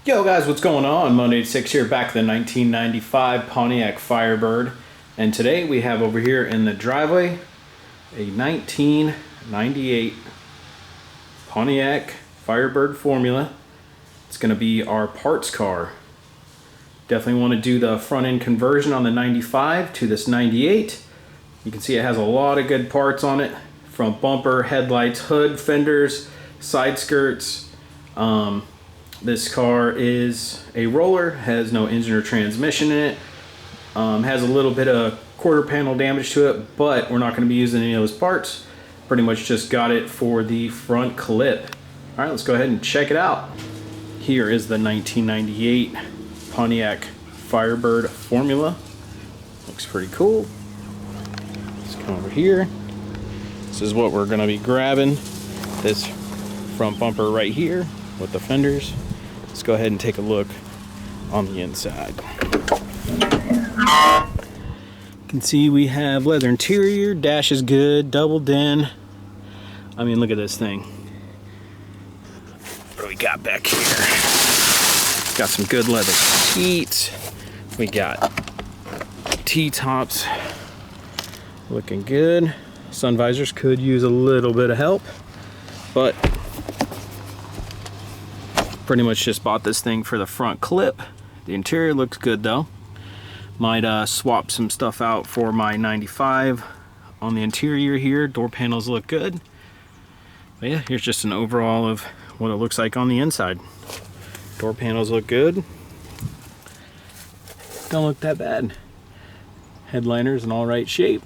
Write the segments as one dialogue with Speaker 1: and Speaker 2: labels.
Speaker 1: Yo guys, what's going on? Monday86 here, back with the 1995 Pontiac Firebird. And today we have over here in the driveway a 1998 Pontiac Firebird Formula. It's going to be our parts car. Definitely want to do the front end conversion on the 95 to this 98. You can see it has a lot of good parts on it. Front bumper, headlights, hood, fenders, side skirts. This car is a roller, has no engine or transmission in it, has a little bit of quarter panel damage to it, but we're not going to be using any of those parts. Pretty much just got it for the front clip. All right, let's go ahead and check it out. Here is the 1998 Pontiac Firebird Formula. Looks pretty cool. Let's come over here. This is what we're going to be grabbing. This front bumper right here with the fenders. Let's go ahead and take a look on the inside. You can see we have leather interior, dash is good, doubled in. I mean, look at this thing. What do we got back here? Got some good leather seats. We got T-tops looking good. Sun visors could use a little bit of help, but pretty much just bought this thing for the front clip. The interior looks good though. Might swap some stuff out for my 95 on the interior here. Door panels look good. But yeah, here's just an overall of what it looks like on the inside. Door panels look good. Don't look that bad. Headliner's in all right shape.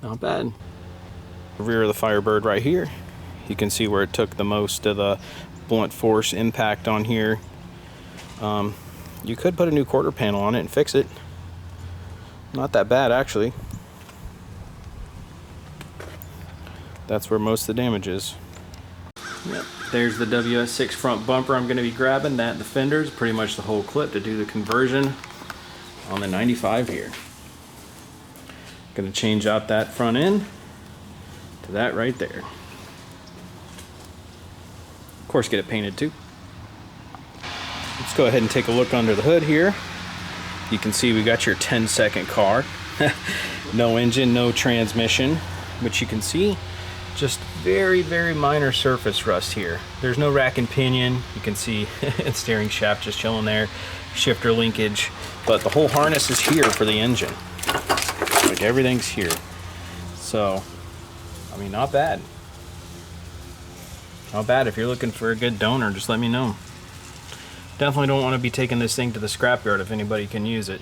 Speaker 1: Not bad. Rear of the Firebird right here. You can see where it took the most of the blunt force impact on here. You could put a new quarter panel on it and fix it. Not that bad, actually. That's where most of the damage is. Yep, there's the WS6 front bumper I'm going to be grabbing. That, the fenders, pretty much the whole clip to do the conversion on the 95 here. Going to change out that front end to that right there. Of course, get it painted too. Let's go ahead and take a look under the hood here. You can see we got your 10-second car. No engine, no transmission, but you can see just very, very minor surface rust here. There's no rack and pinion. You can see steering shaft just chilling there, shifter linkage, but the whole harness is here for the engine. Like everything's here. So, I mean, not bad. Not bad. If you're looking for a good donor, just let me know. Definitely don't want to be taking this thing to the scrapyard if anybody can use it.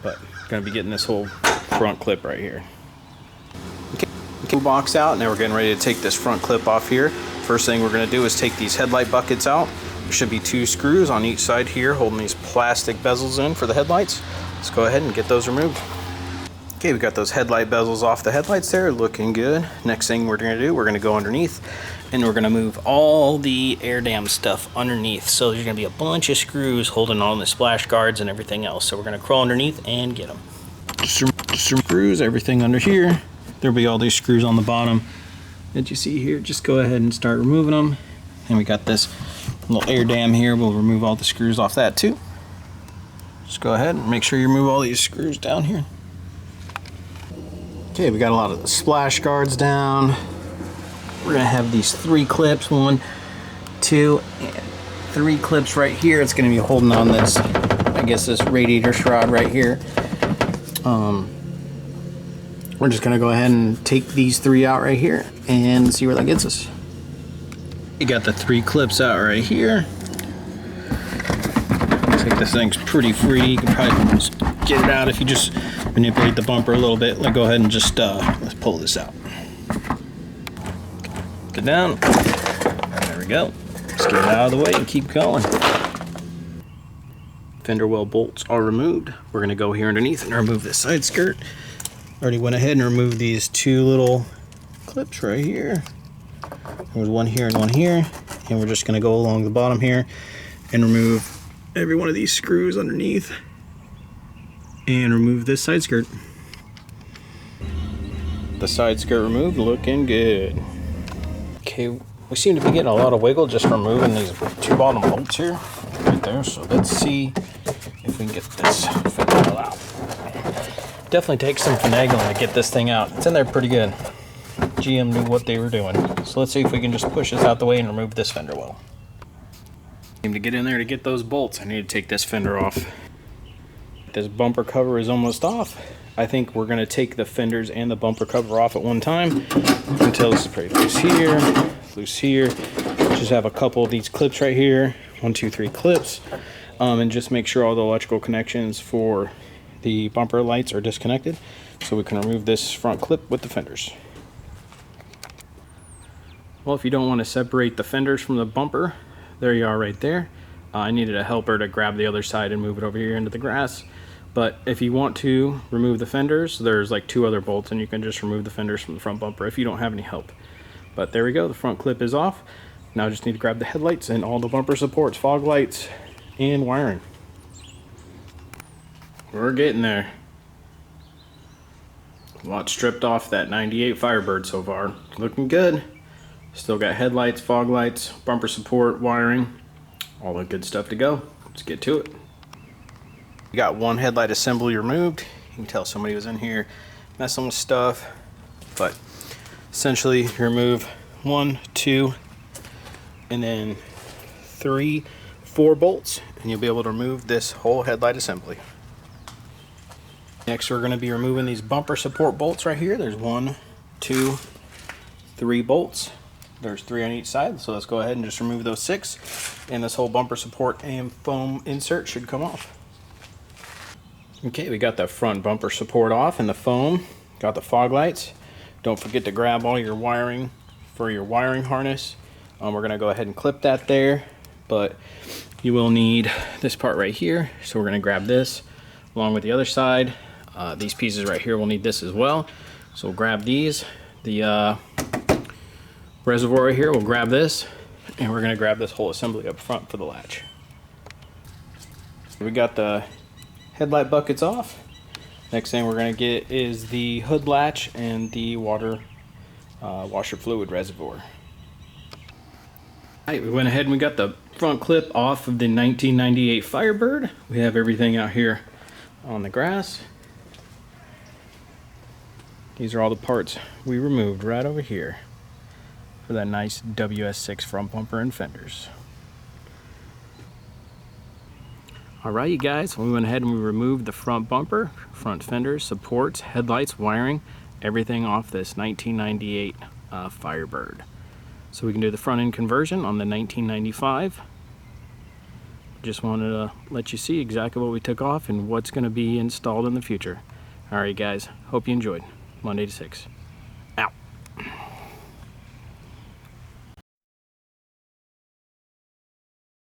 Speaker 1: But going to be getting this whole front clip right here. Okay, box out. Now we're getting ready to take this front clip off here. First thing we're going to do is take these headlight buckets out. There should be 2 screws on each side here holding these plastic bezels in for the headlights. Let's go ahead and get those removed. Okay, we got those headlight bezels off the headlights there, looking good. Next thing we're gonna do, we're gonna go underneath and we're gonna move all the air dam stuff underneath. So there's gonna be a bunch of screws holding on the splash guards and everything else. So we're gonna crawl underneath and get them. Just screws, everything under here. There'll be all these screws on the bottom that you see here. Just go ahead and start removing them. And we got this little air dam here. We'll remove all the screws off that too. Just go ahead and make sure you remove all these screws down here. Okay, we got a lot of the splash guards down. We're gonna have these 3 clips, 1, 2, and 3 clips right here. It's gonna be holding on this, I guess this radiator shroud right here. We're just gonna go ahead and take these 3 out right here and see where that gets us. You got the 3 clips out right here. Looks like this thing's pretty free. You can probably just get it out if you just manipulate the bumper a little bit. Let's go ahead and just let's pull this out. Get down. There we go. Let's get it out of the way and keep going. Fender well bolts are removed. We're gonna go here underneath and remove this side skirt. Already went ahead and removed these 2 little clips right here. There's one here and one here, and we're just gonna go along the bottom here and remove every one of these screws underneath and remove this side skirt. The side skirt removed, looking good. Okay, we seem to be getting a lot of wiggle just from moving these two bottom bolts here, right there. So let's see if we can get this fender out. Definitely takes some finagling to get this thing out. It's in there pretty good. GM knew what they were doing. So let's see if we can just push this out the way and remove this fender well. To get in there to get those bolts, I need to take this fender off. This bumper cover is almost off. I think we're going to take the fenders and the bumper cover off at one time. You can tell this is pretty loose here, loose here. Just have a couple of these clips right here, 1, 2, 3 clips, and just make sure all the electrical connections for the bumper lights are disconnected, so we can remove this front clip with the fenders. Well, if you don't want to separate the fenders from the bumper, there you are right there. I needed a helper to grab the other side and move it over here into the grass. But if you want to remove the fenders, there's like 2 other bolts, and you can just remove the fenders from the front bumper if you don't have any help. But there we go, the front clip is off. Now I just need to grab the headlights and all the bumper supports, fog lights, and wiring. We're getting there. A lot stripped off that 98 Firebird so far. Looking good. Still got headlights, fog lights, bumper support, wiring, all the good stuff to go. Let's get to it. We got one headlight assembly removed. You can tell somebody was in here messing with stuff, but essentially you remove 1, 2, and then 3, 4 bolts, and you'll be able to remove this whole headlight assembly. Next, we're going to be removing these bumper support bolts right here. There's 1, 2, 3 bolts. There's 3 on each side, so let's go ahead and just remove those 6, and this whole bumper support and foam insert should come off. Okay, we got the front bumper support off and the foam. Got the fog lights. Don't forget to grab all your wiring for your wiring harness. We're going to go ahead and clip that there, but you will need this part right here. So we're going to grab this along with the other side. These pieces right here will need this as well. So we'll grab these. The reservoir right here, we'll grab this, and we're going to grab this whole assembly up front for the latch. We got the headlight buckets off. Next thing we're going to get is the hood latch and the water washer fluid reservoir. Alright, we went ahead and we got the front clip off of the 1998 Firebird. We have everything out here on the grass. These are all the parts we removed right over here for that nice WS6 front bumper and fenders. Alright, you guys, we went ahead and we removed the front bumper, front fenders, supports, headlights, wiring, everything off this 1998 Firebird. So we can do the front end conversion on the 1995. Just wanted to let you see exactly what we took off and what's going to be installed in the future. Alright guys, hope you enjoyed. Monday to 6.